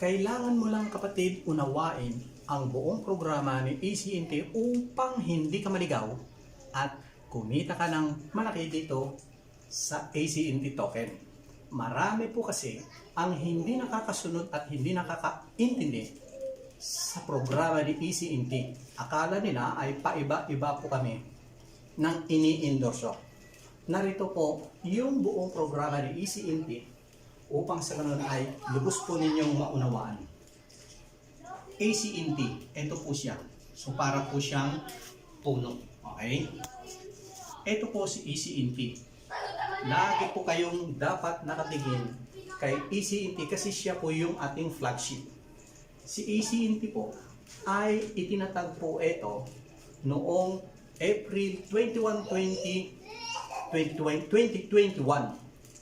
Kailangan mo lang kapatid unawain ang buong programa ni ACNT upang hindi ka maligaw at kumita ka ng malaki dito sa ACNT token. Marami po kasi ang hindi nakakasunod at hindi nakakaintindi sa programa ni ACNT. Akala nila ay paiba-iba po kami ng ini-endorso. Narito po yung buong programa ni ACNT upang sa ganun ay lubos po ninyong maunawaan. ACNT, ito po siya. So para po siyang puno. Okay? Ito po si ACNT. Lagi po kayong dapat nakatingin kay ACNT kasi siya po yung ating flagship. Si ACNT po ay itinatag po ito noong April 21, 2021.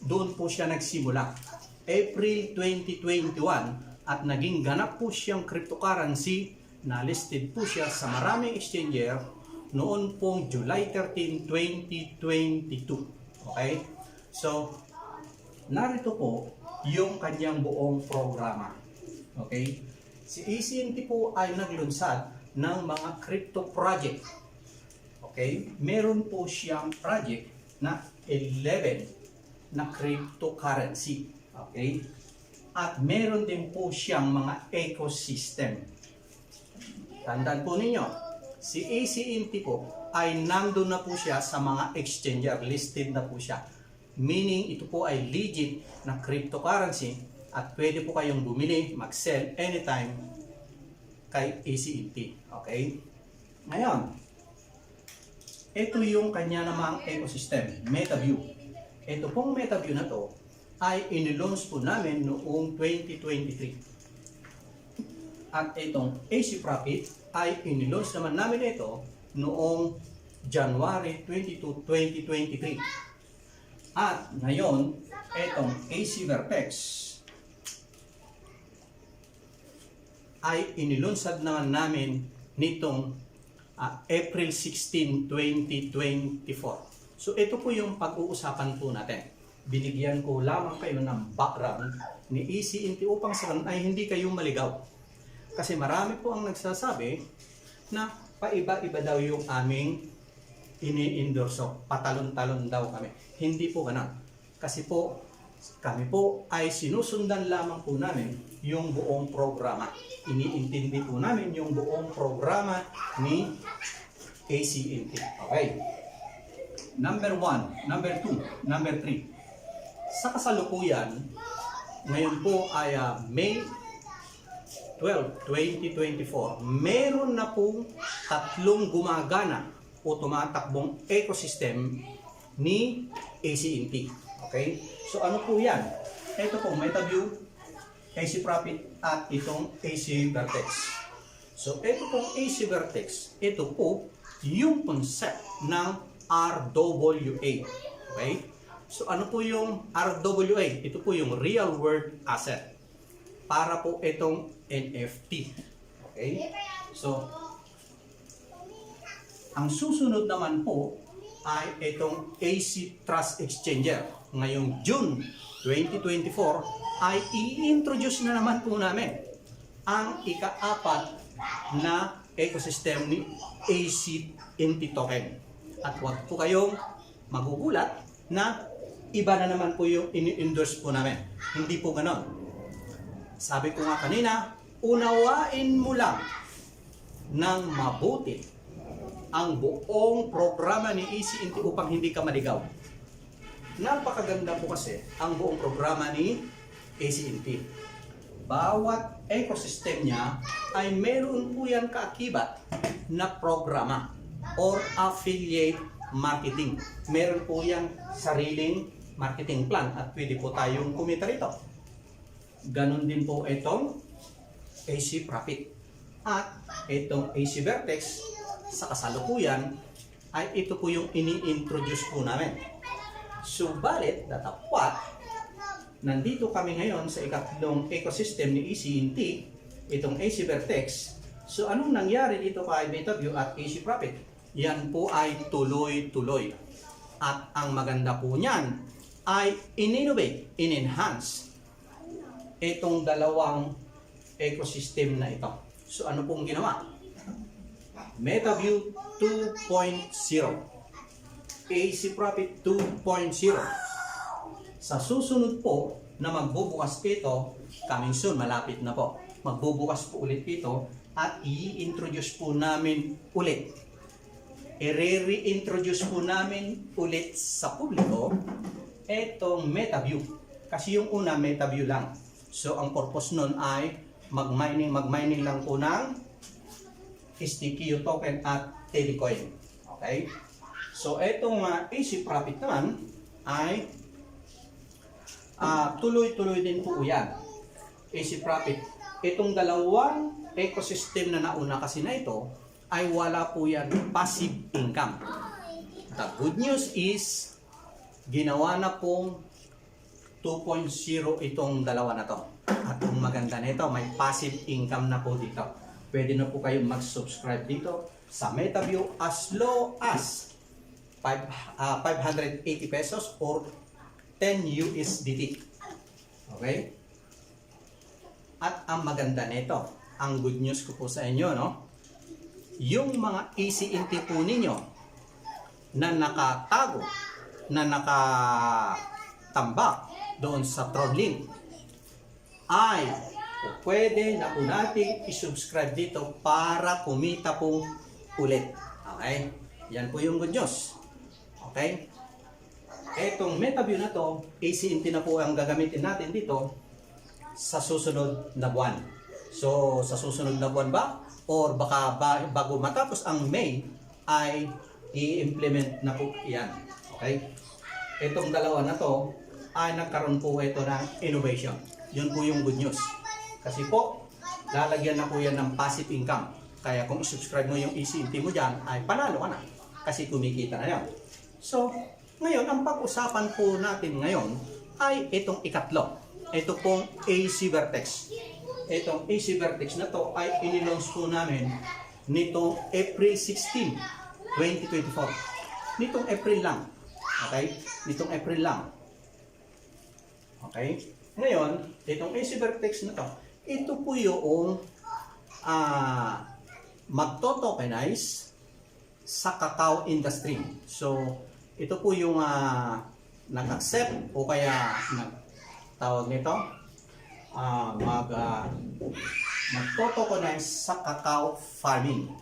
Doon po siya nagsimula. April 2021 at naging ganap po siyang cryptocurrency na listed po siya sa maraming exchanger noon pong July 13, 2022. Okay? So, narito po yung kanyang buong programa. Okay? Si ACNT po ay naglunsad ng mga crypto project. Okay? Meron po siyang project na 11 na cryptocurrency. Okay? At meron din po siyang mga ecosystem. Tandaan po ninyo, si ACNT po ay nandun na po siya sa mga exchanger, listed na po siya. Meaning ito po ay legit na cryptocurrency at pwede po kayong bumili, mag-sell anytime kay ACNT. Okay? Ngayon, ito yung kanya namang ecosystem, MetaView. Ito pong MetaView na to ay inilaunch po namin noong 2023. At itong AC Profit ay inilaunch naman namin ito noong January 22, 2023. At ngayon, itong AC Vertex ay inilunsad naman namin nitong April 16, 2024. So ito po yung pag-uusapan po natin. Binigyan ko lamang kayo ng background ni ACNT upang sa ganun ay hindi kayo maligaw. Kasi marami po ang nagsasabi na paiba-iba daw yung aming ini-endorso. Patalon-talon daw kami. Hindi po ganun. Kasi po, kami po ay sinusundan lamang po namin yung buong programa. Iniintindi po namin yung buong programa ni ACNT. Okay. Number 1, number 2, number 3. Sa kasalukuyan, ngayon po ay May 12, 2024, meron na pong 3 gumagana o tumatakbong ecosystem ni ACNT. Okay? So ano po yan? Ito po, MetaView, AC Profit at itong AC Vertex. So ito pong AC Vertex, ito po yung concept ng RWA. Okay? So ano po yung RWA? Ito po yung real world asset. Para po itong NFT. Okay? So ang susunod naman po ay itong AC Trust Exchanger. Ngayong June 2024 ay i-introduce na naman po namin ang ika-4 na ecosystem ni ACNT token. At huwag po kayong magugulat na iba na naman po yung ini-endorse po namin. Hindi po ganon. Sabi ko nga kanina, unawain mo lang ng mabuti ang buong programa ni ACNT upang hindi ka maligaw. Napakaganda po kasi ang buong programa ni ACNT. Bawat ecosystem niya ay meron po yan kaakibat na programa or affiliate marketing. Meron po yang sariling marketing plan at pwede po tayong kumita rito. Ganon din po itong AC Profit. At itong AC Vertex sa kasalukuyan ay ito po yung ini-introduce po namin. Subalit, datapwat, nandito kami ngayon sa ikatlong ecosystem ni ACNT, itong AC Vertex. So anong nangyari dito kay MetaView at AC Profit? Yan po ay tuloy-tuloy. At ang maganda po niyan ay in-innovate, in-enhance itong dalawang ecosystem na ito. So ano pong ginawa? MetaView 2.0, AC Profit 2.0. Sa susunod po na magbubukas ito, coming soon, malapit na po, magbubukas po ulit ito at i-introduce po namin ulit. I-reintroduce po namin ulit sa publiko itong MetaView. Kasi yung una, MetaView lang. So ang purpose nun ay mag-mining lang po ng STQ token at Telecoin. Okay? So itong AC Profit naman ay tuloy-tuloy din po yan. AC Profit. Itong dalawang ecosystem na nauna kasi na ito ay wala po yan passive income. The good news is ginawa na pong 2.0 itong dalawa na to. At ang maganda nito, may passive income na po dito. Pwede na po kayo mag-subscribe dito sa MetaView as low as 580 pesos or 10 USDT. Okay? At ang maganda nito, ang good news ko po sa inyo, no? Yung mga ECNT po ninyo na nakatago, na nakatambak doon sa Tronlink ay pwede na po natin i-subscribe dito para kumita po ulit. Okay? Yan po yung good news. Okay? Etong MetaView na to, ECNT na po ang gagamitin natin dito sa susunod na buwan. So, sa susunod na buwan ba? Or baka bago matapos ang May ay i-implement na po yan. Okay? Itong dalawa na to ay nagkaroon po ito ng innovation. Yun po yung good news. Kasi po, lalagyan na po yan ng passive income. Kaya kung subscribe mo yung ECNT mo dyan, ay panalo ka na. Kasi kumikita na yan. So, ngayon, ang pag-usapan po natin ngayon ay itong ikatlo. Ito pong AC Vertex. Itong AC Vertex na to ay inilaunch po namin nitong April 16, 2024. Nitong April lang. Okay? Nitong April lang. Okay? Ngayon, itong AC Vertex na to, ito po yung magto-tokenize sa cacao industry. So, ito po yung nag-accept o kaya tawag nito magto-tokenize sa cacao farming.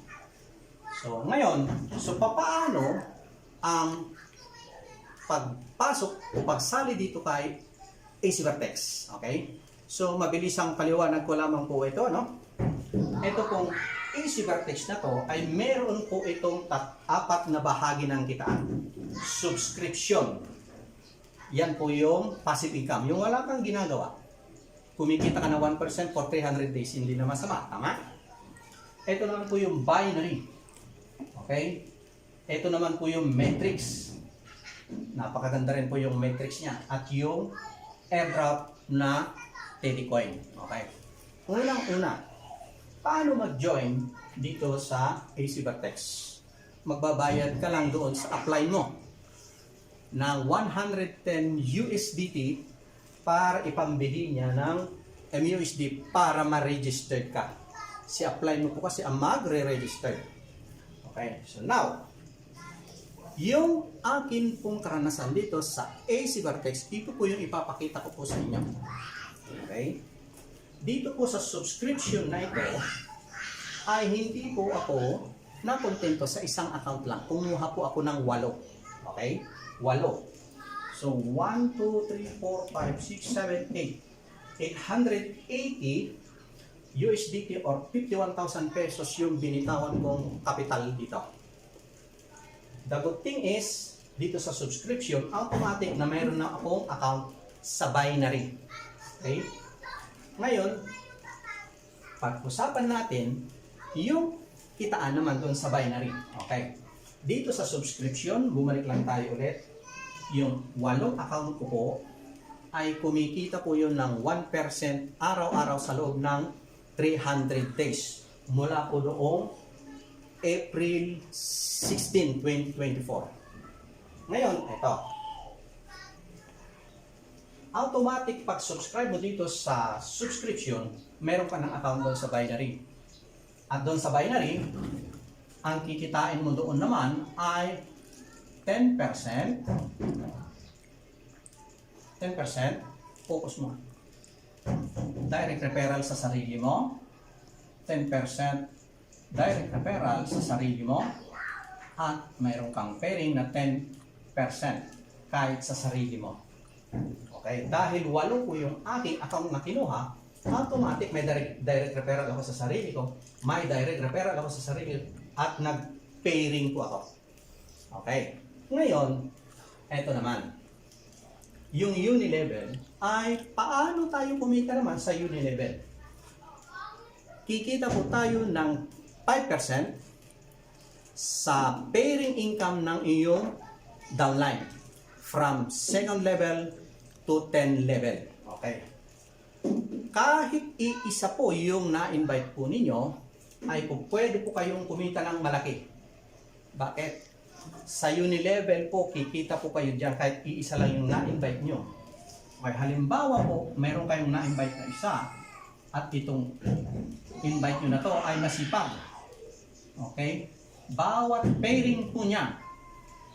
So ngayon, papaano ang pagpasok o pagsali dito kay AC Vertex? Okay? So mabilis ang paliwanag ko lamang po ito, no? Ito pong AC Vertex na to ay meron po itong apat na bahagi ng kitaan. Subscription. Yan po yung passive income. Yung wala kang ginagawa. Kumikita ka na 1% for 300 days. Hindi na masama. Tama? Ito naman po yung binary. Okay? Ito naman po yung matrix. Napakaganda rin po yung matrix niya. At yung airdrop na Telecoin. Okay? Unang-una, paano mag-join dito sa AC Vertex? Magbabayad ka lang doon sa apply mo ng 110 USDT para ipambili niya ng MUSD para ma-register ka. Si apply mo po kasi ang magre-register. Okay, so now, yung akin pong karanasan dito sa AC Vertex, ito po yung ipapakita ko po sa inyo. Okay? Dito po sa subscription na ito, ay hindi po ako nakontento sa isang account lang. Kumuha po ako ng 8. Okay? 8. So, 1, 2, 3, 4, 5, 6, 7, 8. 880 USDT or 51,000 pesos yung binitawan kong capital dito. The good thing is, dito sa subscription, automatic na mayroon na akong account sa binary. Okay? Ngayon, pag-usapan natin yung kitaan naman doon sa binary. Okay? Dito sa subscription, bumalik lang tayo ulit. Yung 8 account ko po ay kumikita po yun ng 1% araw-araw sa loob ng 300 days. Mula po noong April 16, 2024. Ngayon, ito. automatic pag-subscribe mo dito sa subscription, meron ka ng account doon sa binary. At doon sa binary, ang kikitain mo doon naman ay 10%, focus mo. Direct referral sa sarili mo, 10% direct referral sa sarili mo, at mayroon kang pairing na 10% kahit sa sarili mo. Okay, dahil 8 po yung aking account na kinuha, automatic may direct referral ako sa sarili ko, may direct referral ako sa sarili at nag-pairing po ako. Okay, ngayon, eto naman. Yung Unilevel ay paano tayo kumita naman sa Unilevel? Kikita po tayo ng 5% sa pairing income ng iyong downline from second level to 10 level. Okay. Kahit iisa po yung na-invite po ninyo, ay pwede po kayong kumita ng malaki. Bakit? Sa Unilevel po, kikita po kayo dyan kahit iisa lang yung na-invite nyo. Okay, halimbawa po, meron kayong na-invite na isa at itong invite nyo na to ay masipag. Okay? Bawat pairing po niya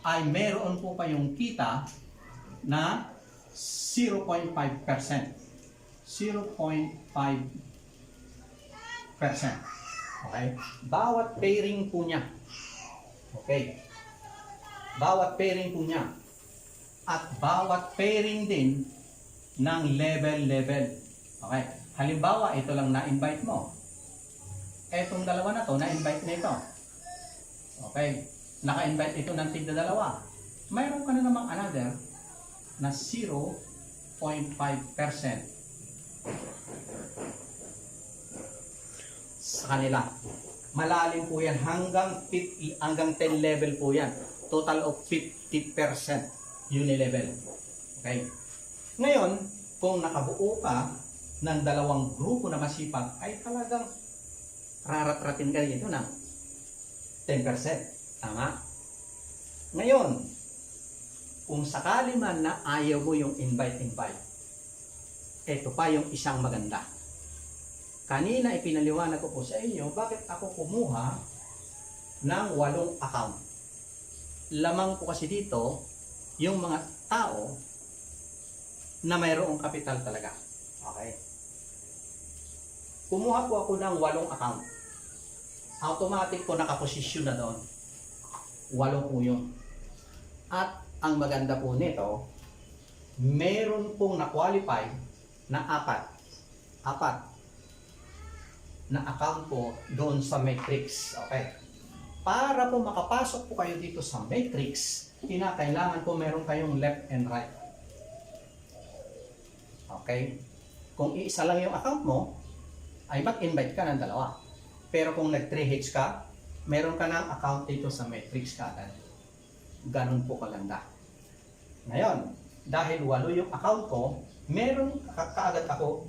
ay meron po kayong kita na 0.5%. 0.5%. Okay? Bawat pairing po niya. Okay? Bawat pairing po niya. At bawat pairing din ng level. Okay? Halimbawa, ito lang na-invite mo. Etong dalawa na to, na-invite na ito. Okay? Naka-invite ito ng tigda-dalawa. Mayroon ka na namang another na 0.5%. Sa kanila. Malalim po yan. Hanggang 10 level po yan. Total of 50% Unilevel. Okay? Ngayon, kung nakabuo ka ng dalawang grupo na masipag, ay talagang raratratin ka dito ng 10%. Tama? Ngayon, kung sakali man na ayaw mo yung invite, ito pa yung isang maganda. Kanina ipinaliwanag ko po sa inyo bakit ako kumuha ng 8 account. Lamang po kasi dito yung mga tao na mayroong kapital talaga. Okay? Kumuha po ako ng 8 account. Automatic po nakaposisyon na doon. 8 po yun. At ang maganda po nito, meron pong na-qualify na 4 na account po doon sa matrix. Okay? Para po makapasok po kayo dito sa matrix, kinakailangan po meron kayong left and right. Okay? Kung isa lang yung account mo, ay mag-invite ka ng 2. Pero kung nag-3H ka, meron ka ng account dito sa matrix kaagad. Ganun po kalanda. Ngayon, dahil 8 yung account ko, meron kaagad ako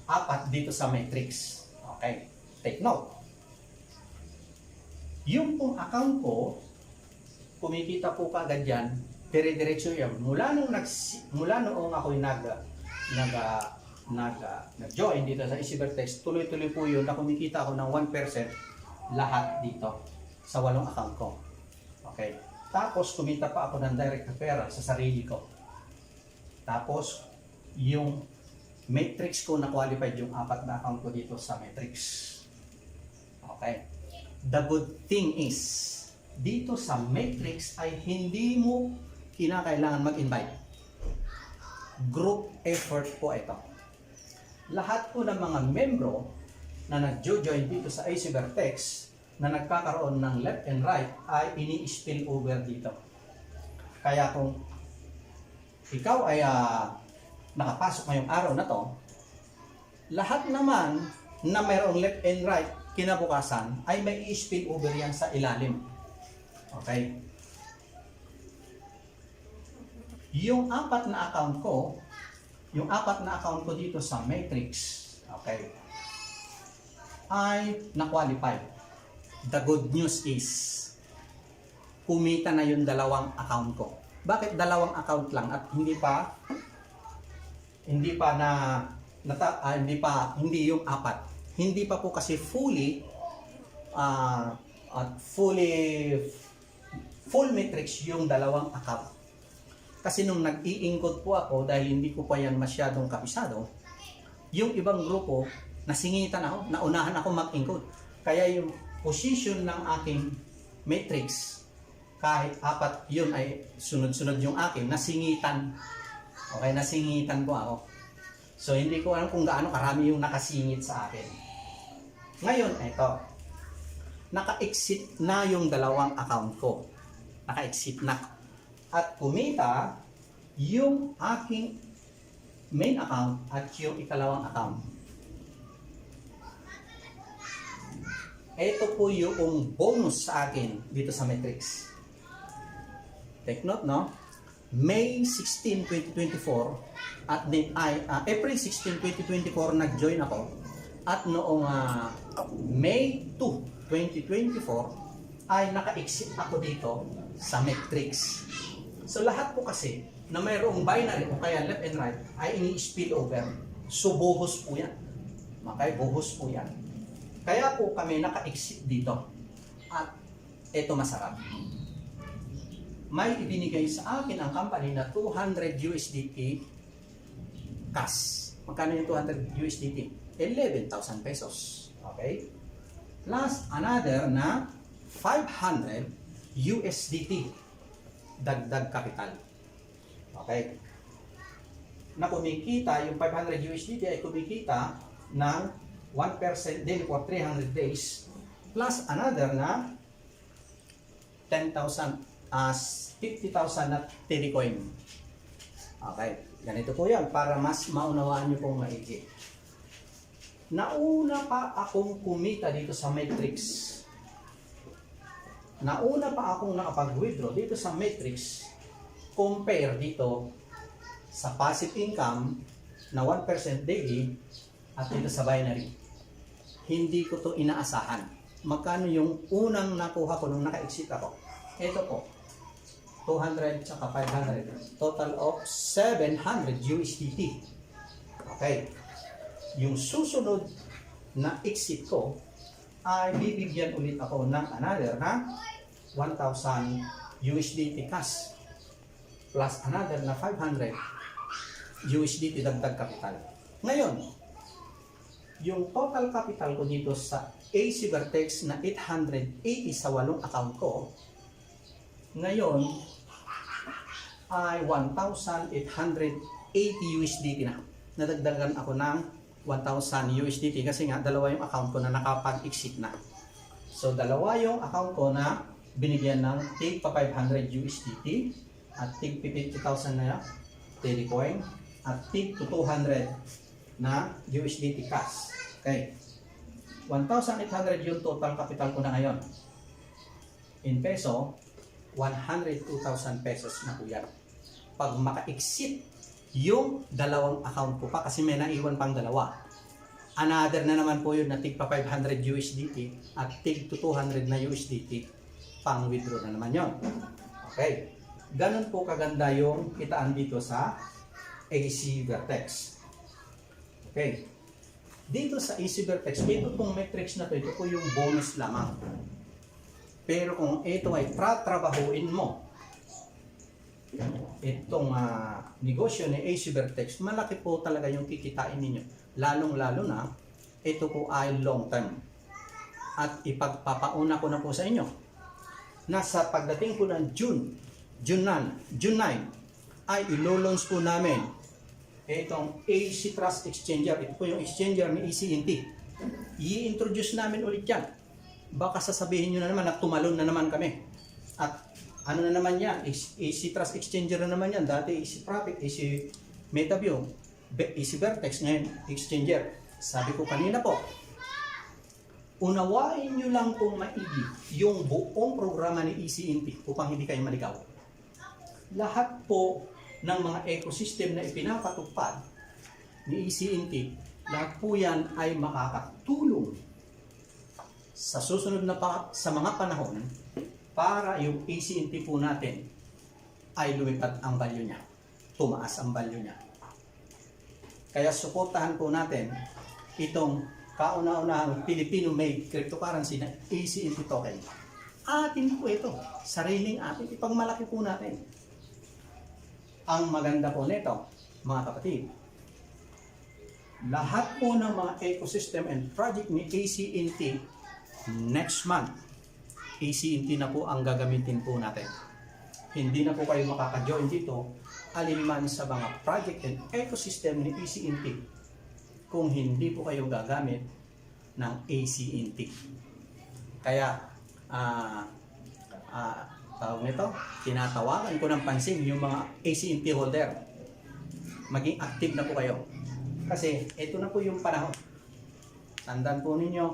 4 dito sa matrix. Okay? Take note. Yung pong account ko, kumikita po kaagad yan, dire-diretso yan. Mula noong ako'y nag-join dito sa EasyVertex, tuloy-tuloy po yun na kumikita ako ng 1% lahat dito sa 8 account ko. Okay. Tapos kumita pa ako ng direct referral sa sarili ko. Tapos yung matrix ko na qualified yung 4 na account ko dito sa matrix. Okay. The good thing is, dito sa matrix ay hindi mo kinakailangan mag-invite. Group effort po ito. Lahat po ng mga membro na nag-join dito sa EasyVertex na nagkakaroon ng left and right ay ini-spill over dito. Kaya kung ikaw ay nakapasok ngayong araw na to, lahat naman na mayroong left and right kinabukasan ay may i-spill over yan sa ilalim. Okay? Yung 4 na account ko, dito sa matrix, okay, ay na-qualify. The good news is, kumita na yung 2 account ko. Bakit 2 account lang at hindi pa hindi yung apat. Hindi pa po kasi full matrix yung dalawang account. Kasi nung nag-iingkod po ako dahil hindi ko pa yan masyadong kapisado, yung ibang grupo nasingitan ako, naunahan ako mag-ingkod. Kaya yung position ng aking matrix, kahit apat yun ay sunod-sunod yung akin, nasingitan. Okay, nasingitan ko ako. So, hindi ko alam kung gaano karami yung nakasingit sa akin. Ngayon, ito. Naka-exit na yung dalawang account ko. Naka-exit na. At kumita yung aking main account at yung ikalawang account. Ito po yung bonus sa akin dito sa Matrix. Take note, no? May 16, 2024 at April 16, 2024 nag-join ako at noong May 2, 2024 ay naka-exit ako dito sa Matrix. So lahat po kasi na mayroong binary o kaya left and right ay ini-spill over. So buhos po yan. Okay, buhos po yan. Kaya po kami naka-exit dito. At ito masarap. May ibinigay sa akin ang company na 200 USDT cash. Magkano yung 200 USDT? 11,000 pesos. Okay? Plus another na 500 USDT dagdag capital. Okay? Na kumikita, yung 500 USDT ay kumikita ng 1% din for 300 days plus another na 10,000 50,000 na Tilicoin. Okay, ganito po yan para mas maunawaan nyo pong maigi. Nauna pa akong kumita dito sa Matrix. Nauna pa akong nakapag-withdraw dito sa Matrix compare dito sa passive income na 1% daily at dito sa binary. Hindi ko to inaasahan. Magkano yung unang nakuha ko nung naka-exit ako? Ito po. 200 tsaka 500. Total of 700 USDT. Okay. Yung susunod na exit ko ay bibigyan ulit ako ng another na 1,000 USDT cash plus another na 500 USDT dagdag capital. Ngayon, yung total capital ko dito sa AC Vertex na 880 sa 8 account ko, ngayon ay 1,880 USDT na. Nadagdagan ako ng 1,000 USDT kasi nga dalawa yung account ko na nakapag-exit na. So dalawa yung account ko na binigyan ng tig pa 500 USDT at tig 50,000 na Tilicoin at tig 200 na USDT cash. Okay. 1,800 yung total capital ko na ngayon. In peso, 102,000 pesos na po yan. Pag maka-exit yung dalawang account ko pa kasi may naiwan pang dalawa. Another na naman po yun na tig pa 500 USDT at tig 200 na USDT pang withdraw na naman yon. Okay. Ganun po kaganda yung kitaan dito sa AC Vertex. Okay. Dito sa AC Vertex, ito pong matrix na to, ito po yung bonus lamang. Pero kung ito ay trabahuin mo, itong negosyo ni AC Vertex, malaki po talaga yung kikitain ninyo. Lalong-lalo na, ito po ay long term. At ipagpapauna ko na po sa inyo, na sa pagdating po ng June 9, ay ilo-launch po namin itong AC Trust Exchanger. Ito po yung exchanger ni ECNT. I-introduce namin ulit yan. Baka sasabihin nyo na naman na tumalon na naman kami. At ano na naman yan? AC Trust Exchanger na naman yan. Dati AC Profit, AC MetaView, AC Vertex, ngayon Exchanger. Sabi ko kanina po, unawain nyo lang kung maigi yung buong programa ni ECNT upang hindi kayo maligaw. Lahat po ng mga ecosystem na ipinapatupad ni ECNT, lahat po yan ay makakatulong sa susunod na sa mga panahon para yung ECNT po natin ay lumipad ang value niya, tumaas ang value niya. Kaya suportahan po natin itong kauna-unahang Filipino-made cryptocurrency na ACNT token. Atin po ito, sariling atin, ipagmalaki po natin. Ang maganda po nito, mga kapatid, lahat po ng mga ecosystem and project ni ACNT next month, ACNT na po ang gagamitin po natin. Hindi na po kayo makaka-join dito alinman sa mga project and ecosystem ni ACNT kung hindi po kayo gagamit ng ACNT. Kaya, tawag nito, tinatawagan ko ng pansin yung mga ACNT holder. Maging active na po kayo. Kasi ito na po yung panahon. Tandaan po ninyo,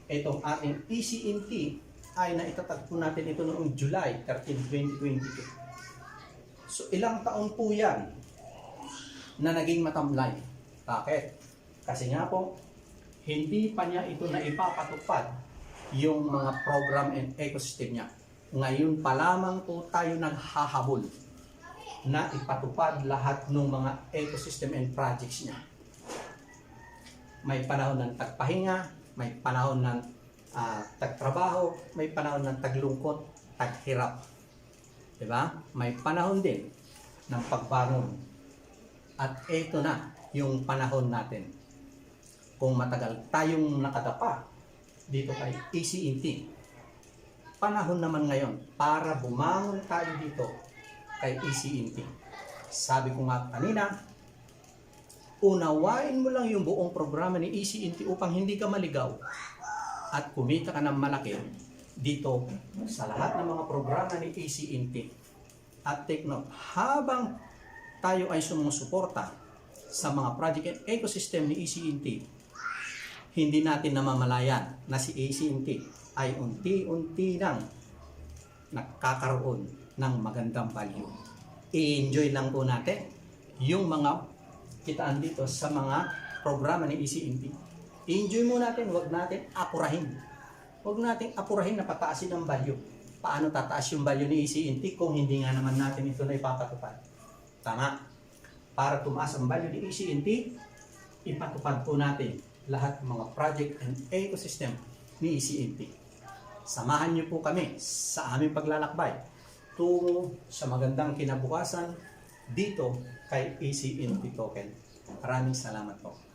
itong ating ACNT ay naitatag po natin ito noong July 13, 2022. So ilang taon po yan na naging matamlay. Bakit? Kasi nga po, hindi pa niya ito na ipapatupad yung mga program and ecosystem niya. Ngayon pa lamang po tayo naghahabol na ipatupad lahat ng mga ecosystem and projects niya. May panahon ng tagpahinga, may panahon ng tagtrabaho, may panahon ng taglungkot, taghirap. Diba? May panahon din ng pagbangon. At ito na yung panahon natin. Kung matagal tayong nakadapa dito kay ACNT, panahon naman ngayon para bumangon tayo dito kay ACNT. Sabi ko nga kanina, unawain mo lang yung buong programa ni ACNT upang hindi ka maligaw at kumita ka ng malaki dito sa lahat ng mga programa ni ACNT. At take note, habang tayo ay sumusuporta sa mga project and ecosystem ni ACNT, hindi natin namamalayan na si ACNT ay unti-unti nang nakakaroon ng magandang value. I-enjoy lang po natin yung mga kitaan dito sa mga programa ni ACNT. I-enjoy mo natin, huwag natin apurahin. Huwag natin apurahin na pataasin ang value. Paano tataas yung value ni ACNT kung hindi nga naman natin ito na ipapatupad? Tama. Para tumaas ang value ni ACNT, ipatupad po natin lahat ng mga project and ecosystem ni ACNT. Samahan niyo po kami sa aming paglalakbay tungo sa magandang kinabukasan dito kay ACNT Token. Maraming salamat po.